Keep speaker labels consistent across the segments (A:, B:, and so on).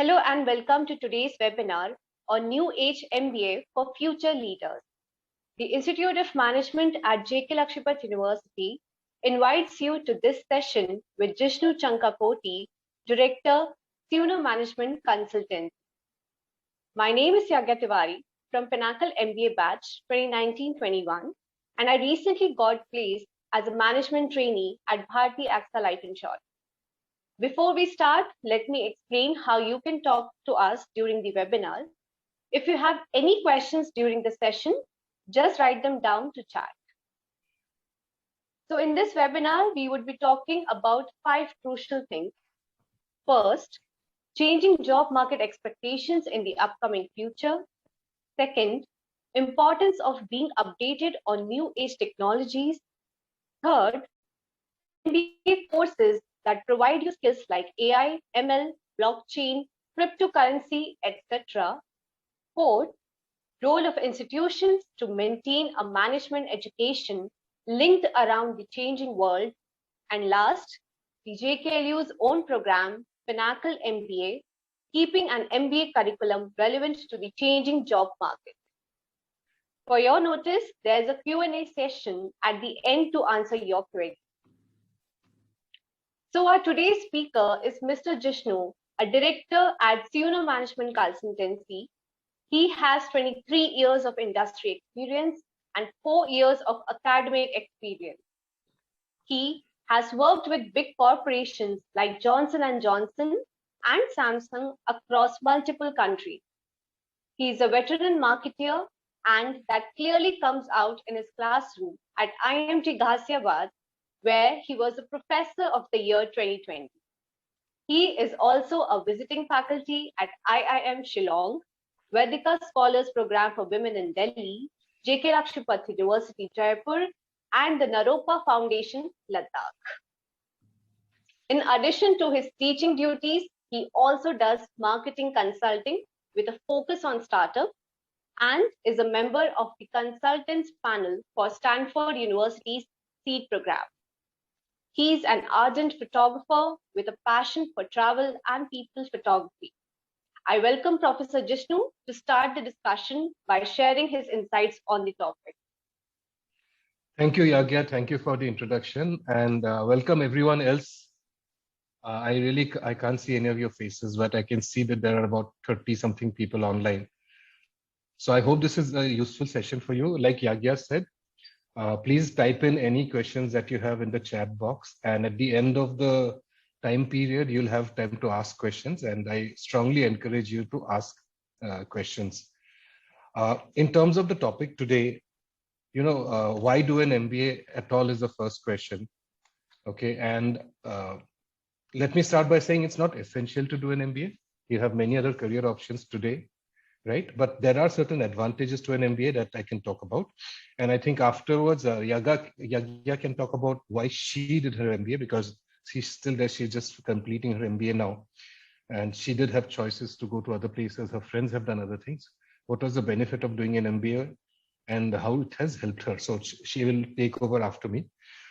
A: Hello and welcome to today's webinar on New Age MBA for Future Leaders. The Institute of Management at J.K. Lakshipat University invites you to this session with Jishnu Chankapoti, Director, Senior Management Consultant. My name is Yagya Tiwari from Pinnacle MBA Batch 2019-21, and I recently got placed as a management trainee at Bharti AXA Life Insurance. Before we start, let me explain how you can talk to us during the webinar. If you have any questions during the session, just write them down to chat. So in this webinar, we would be talking about 5 crucial things. First, changing job market expectations in the upcoming future. Second, importance of being updated on new age technologies. Third, MBA courses that provide you skills like AI, ML, blockchain, cryptocurrency, etc. Fourth, role of institutions to maintain a management education linked around the changing world. And last, the JKLU's own program, Pinnacle MBA, keeping an MBA curriculum relevant to the changing job market. For your notice, there's a Q&A session at the end to answer your queries. So our today's speaker is Mr. Jishnu, a director at Senior Management Consultancy. He has 23 years of industry experience and 4 years of academic experience. He has worked with big corporations like Johnson & Johnson and Samsung across multiple countries. He is a veteran marketer, and that clearly comes out in his classroom at IMT Ghaziabad, where he was a Professor of the Year 2020. He is also a visiting faculty at IIM Shillong, Vedika Scholars Program for Women in Delhi, J.K. Lakshipat University, Jaipur, and the Naropa Foundation, Ladakh. In addition to his teaching duties, he also does marketing consulting with a focus on startups and is a member of the consultants panel for Stanford University's SEED program. He's an ardent photographer with a passion for travel and people photography. I welcome Professor Jishnu to start the discussion by sharing his insights on the topic.
B: Thank you, Yagya. Thank you for the introduction, and welcome everyone else. I can't see any of your faces, but I can see that there are about 30-something people online. So I hope this is a useful session for you. Like Yagya said, please type in any questions that you have in the chat box, and at the end of the time period, you'll have time to ask questions, and I strongly encourage you to ask questions. In terms of the topic today, why do an MBA at all is the first question. Okay, and let me start by saying it's not essential to do an MBA. You have many other career options today, right? But there are certain advantages to an MBA that I can talk about. And I think afterwards, Yagya can talk about why she did her MBA, because she's still there. She's just completing her MBA now. And she did have choices to go to other places. Her friends have done other things. What was the benefit of doing an MBA and how it has helped her? So she will take over after me.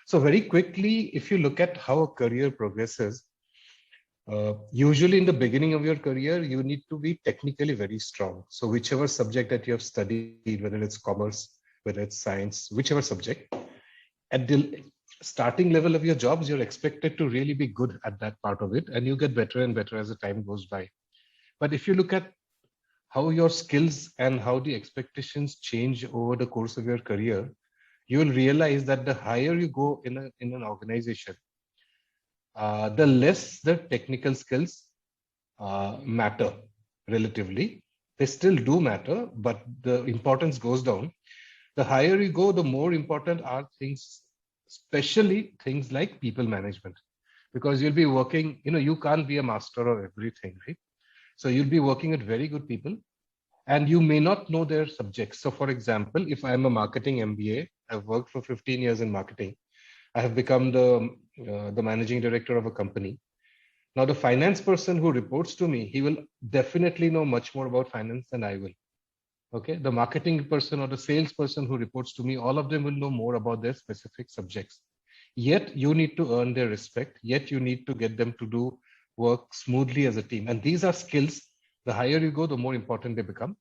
B: So very quickly, if you look at how a career progresses, usually in the beginning of your career, you need to be technically very strong. So whichever subject that you have studied, whether it's commerce, whether it's science, whichever subject, at the starting level of your jobs, you're expected to really be good at that part of it, and you get better and better as the time goes by. But if you look at how your skills and how the expectations change over the course of your career, you will realize that the higher you go in an organization, the less the technical skills matter relatively. They still do matter, but the importance goes down. The higher you go, the more important are things, especially things like people management, because you'll be working, you can't be a master of everything, right? So you'll be working with very good people, and you may not know their subjects. So for example, if I'm a marketing MBA, I've worked for 15 years in marketing. I have become the managing director of a company. Now, the finance person who reports to me, he will definitely know much more about finance than I will. Okay, the marketing person or the sales person who reports to me, all of them will know more about their specific subjects. Yet you need to earn their respect. Yet you need to get them to do work smoothly as a team. And these are skills. The higher you go, the more important they become.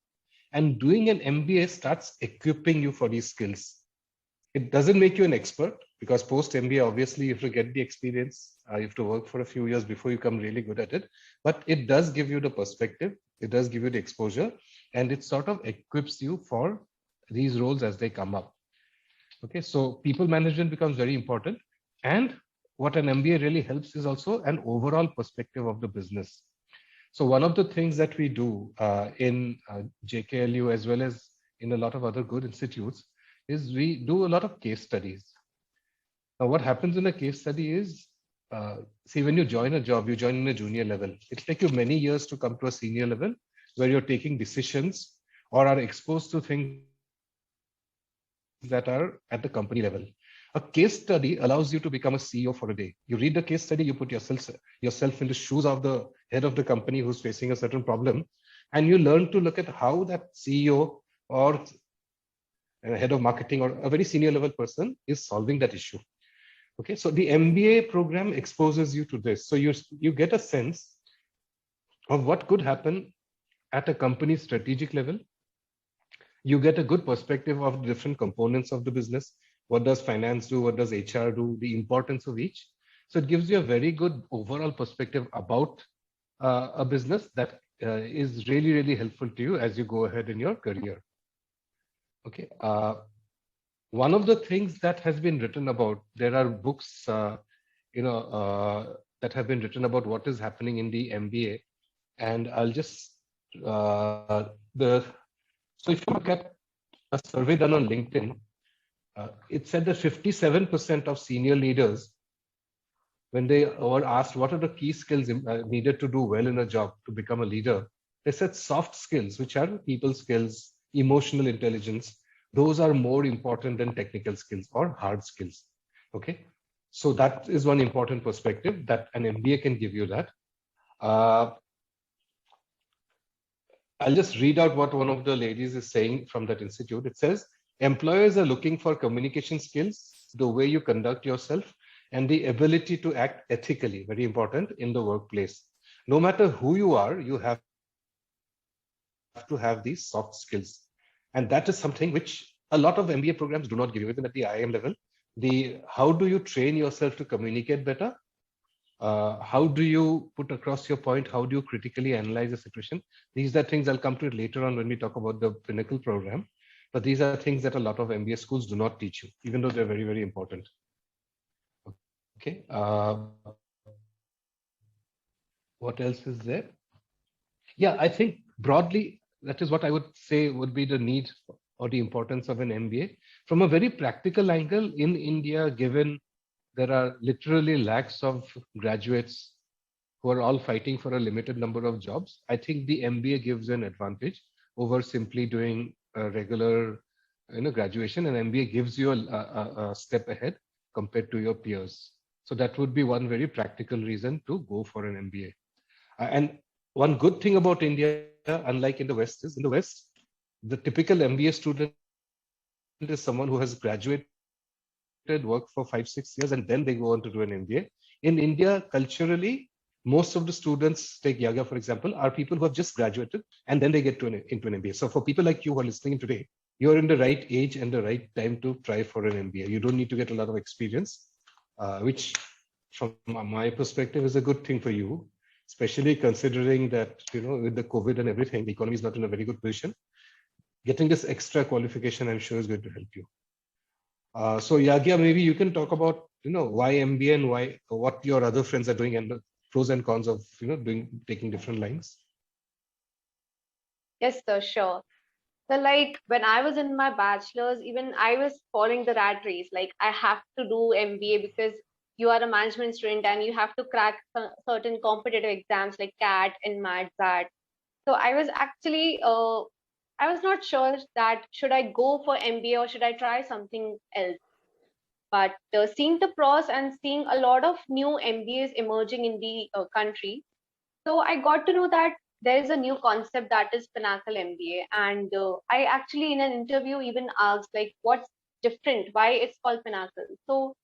B: And doing an MBA starts equipping you for these skills. It doesn't make you an expert, because post MBA, obviously, you have to get the experience. You have to work for a few years before you become really good at it. But it does give you the perspective. It does give you the exposure, and it sort of equips you for these roles as they come up. Okay, so people management becomes very important. And what an MBA really helps is also an overall perspective of the business. So one of the things that we do in JKLU, as well as in a lot of other good institutes, is we do a lot of case studies. Now, what happens in a case study is, see, when you join a job, you join in a junior level. It'll take you many years to come to a senior level where you're taking decisions or are exposed to things that are at the company level. A case study allows you to become a CEO for a day. You read the case study, you put yourself in the shoes of the head of the company who's facing a certain problem, and you learn to look at how that CEO or head of marketing or a very senior level person is solving that issue. Okay, so the MBA program exposes you to this. So you get a sense of what could happen at a company's strategic level. You get a good perspective of the different components of the business. What does finance do? What does HR do? The importance of each. So it gives you a very good overall perspective about a business that is really, really helpful to you as you go ahead in your career. Okay. One of the things that has been written about, there are books, that have been written about what is happening in the MBA. And I'll just, so if you look at a survey done on LinkedIn, it said that 57% of senior leaders, when they were asked what are the key skills needed to do well in a job to become a leader, they said soft skills, which are people skills, emotional intelligence. Those are more important than technical skills or hard skills. Okay, so that is one important perspective that an MBA can give you that. I'll just read out what one of the ladies is saying from that institute. It says, employers are looking for communication skills, the way you conduct yourself, and the ability to act ethically, very important in the workplace. No matter who you are, you have to have these soft skills. And that is something which a lot of MBA programs do not give you, even at the IIM level. How do you train yourself to communicate better? How do you put across your point? How do you critically analyze a situation? These are things I'll come to it later on when we talk about the Pinnacle program. But these are things that a lot of MBA schools do not teach you, even though they're very, very important. Okay. What else is there? Yeah, I think broadly, that is what I would say would be the need or the importance of an MBA. From a very practical angle, in India, given there are literally lakhs of graduates who are all fighting for a limited number of jobs, I think the MBA gives an advantage over simply doing a regular graduation. And MBA gives you a step ahead compared to your peers. So that would be one very practical reason to go for an MBA. And one good thing about India, unlike in the West, is in the West, the typical MBA student is someone who has graduated, worked for 5-6 years, and then they go on to do an MBA. In India, culturally, most of the students, take Yagya for example, are people who have just graduated and then they get into an MBA. So for people like you who are listening today, you're in the right age and the right time to try for an MBA. You don't need to get a lot of experience, which from my perspective is a good thing for you, especially considering that, with the COVID and everything, the economy is not in a very good position. Getting this extra qualification, I'm sure, is going to help you. So Yagya, maybe you can talk about, why MBA and what your other friends are doing and the pros and cons of, taking different lines.
A: Yes, sir, sure. So like when I was in my bachelor's, even I was following the rat race. Like I have to do MBA because you are a management student and you have to crack certain competitive exams like CAT and MATSAT. So I was actually, I was not sure that should I go for MBA or should I try something else. But seeing the pros and seeing a lot of new MBAs emerging in the country, so I got to know that there is a new concept that is Pinnacle MBA. And I actually in an interview even asked like what's different, why it's called Pinnacle. So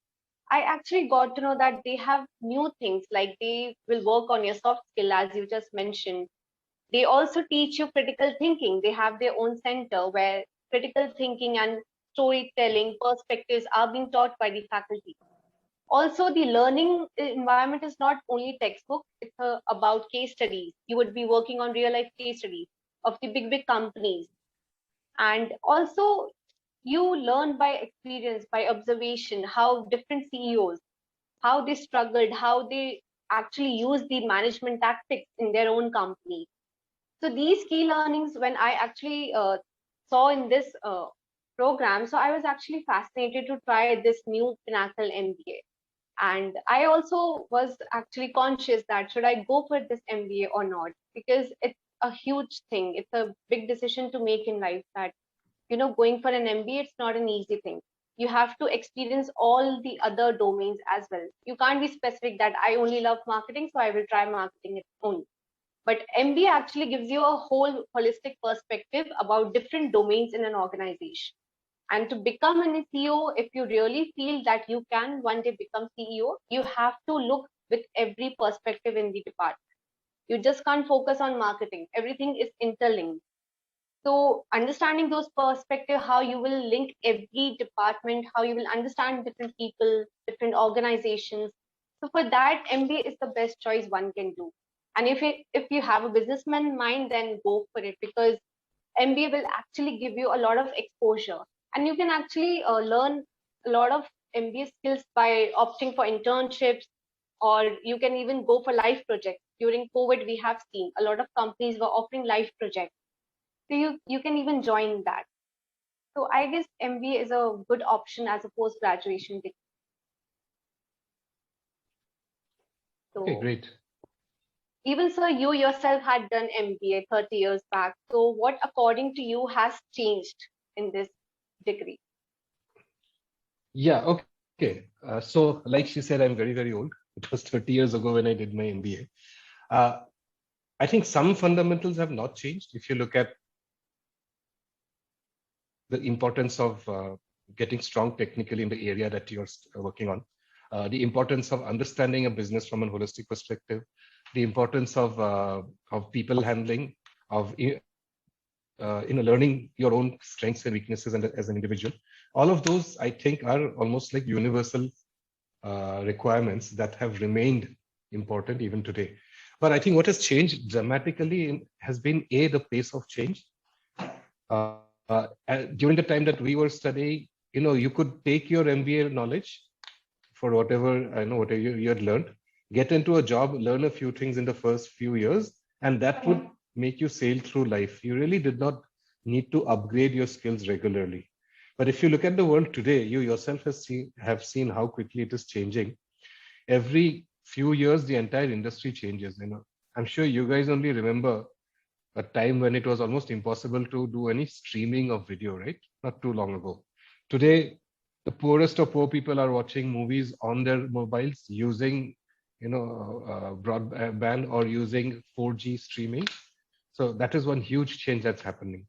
A: I actually got to know that they have new things, like they will work on your soft skill, as you just mentioned. They also teach you critical thinking. They have their own center where critical thinking and storytelling perspectives are being taught by the faculty. Also, the learning environment is not only textbook, it's about case studies. You would be working on real life case studies of the big companies. And also, you learn by experience, by observation, how different CEOs, how they struggled, how they actually use the management tactics in their own company. So these key learnings, when I actually saw in this program, so I was actually fascinated to try this new Pinnacle MBA. And I also was actually conscious that should I go for this MBA or not, because it's a huge thing. It's a big decision to make in life that, going for an MBA, it's not an easy thing. You have to experience all the other domains as well. You can't be specific that I only love marketing, so I will try marketing only. But MBA actually gives you a whole holistic perspective about different domains in an organization. And to become an CEO, if you really feel that you can one day become CEO, you have to look with every perspective in the department. You just can't focus on marketing. Everything is interlinked. So understanding those perspective, how you will link every department, how you will understand different people, different organizations. So for that, MBA is the best choice one can do. And if you have a businessman mind, then go for it, because MBA will actually give you a lot of exposure, and you can actually learn a lot of MBA skills by opting for internships, or you can even go for life projects. During COVID, we have seen a lot of companies were offering life projects, so you can even join that. So I guess MBA is a good option as a post graduation degree.
B: Okay,
A: So
B: great.
A: even sir, you yourself had done MBA 30 years back. So what, according to you, has changed in this degree?
B: Yeah, okay. So, like she said, I'm very, very old. It was 30 years ago when I did my MBA. I think some fundamentals have not changed. If you look at the importance of getting strong technically in the area that you're working on, the importance of understanding a business from a holistic perspective, the importance of people handling, of learning your own strengths and weaknesses and as an individual. All of those, I think, are almost like universal requirements that have remained important even today. But I think what has changed dramatically has been the pace of change. During the time that we were studying, you could take your MBA knowledge for whatever you had learned, get into a job, learn a few things in the first few years, and that would make you sail through life. You really did not need to upgrade your skills regularly. But if you look at the world today, you yourself have seen how quickly it is changing. Every few years, the entire industry changes. I'm sure you guys only remember a time when it was almost impossible to do any streaming of video, right? Not too long ago. Today, the poorest of poor people are watching movies on their mobiles using, broadband or using 4G streaming. So that is one huge change that's happening,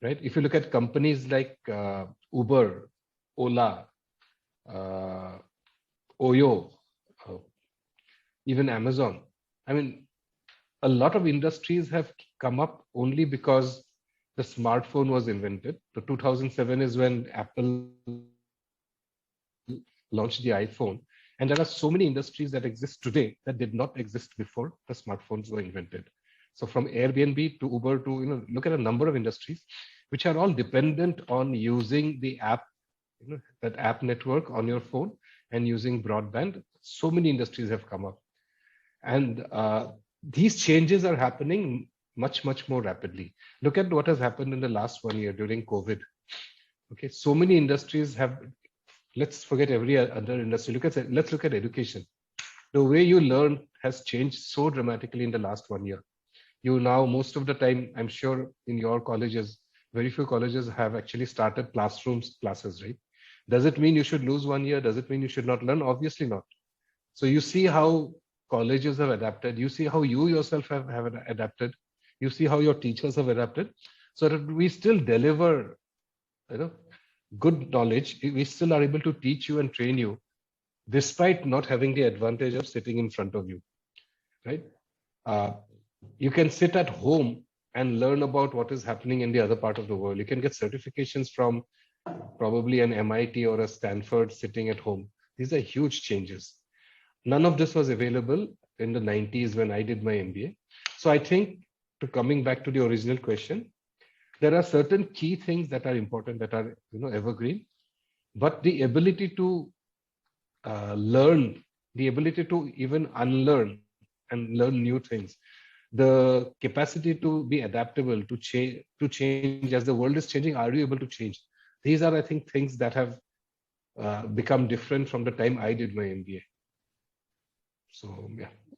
B: right? If you look at companies like Uber, Ola, Oyo, even Amazon. I mean, a lot of industries have come up only because the smartphone was invented. So 2007 is when Apple launched the iPhone. And there are so many industries that exist today that did not exist before the smartphones were invented. So from Airbnb to Uber to, look at a number of industries, which are all dependent on using the app, that app network on your phone and using broadband. So many industries have come up. And these changes are happening much, much more rapidly. Look at what has happened in the last 1 year during COVID. Okay, so many industries have, let's forget every other industry. Let's look at education. The way you learn has changed so dramatically in the last 1 year. You now, most of the time, I'm sure in your colleges, very few colleges have actually started classes, right? Does it mean you should lose 1 year? Does it mean you should not learn? Obviously not. So you see how colleges have adapted. You see how you yourself have adapted. You see how your teachers have adapted. So that we still deliver, good knowledge. We still are able to teach you and train you despite not having the advantage of sitting in front of you, right? You can sit at home and learn about what is happening in the other part of the world. You can get certifications from probably an MIT or a Stanford sitting at home. These are huge changes. None of this was available in the 90s when I did my MBA. So I think, to coming back to the original question, there are certain key things that are important, that are evergreen, but the ability to learn, the ability to even unlearn and learn new things, the capacity to be adaptable, to change as the world is changing. Are you able to change? These are, I think, things that have become different from the time I did my MBA. So yeah.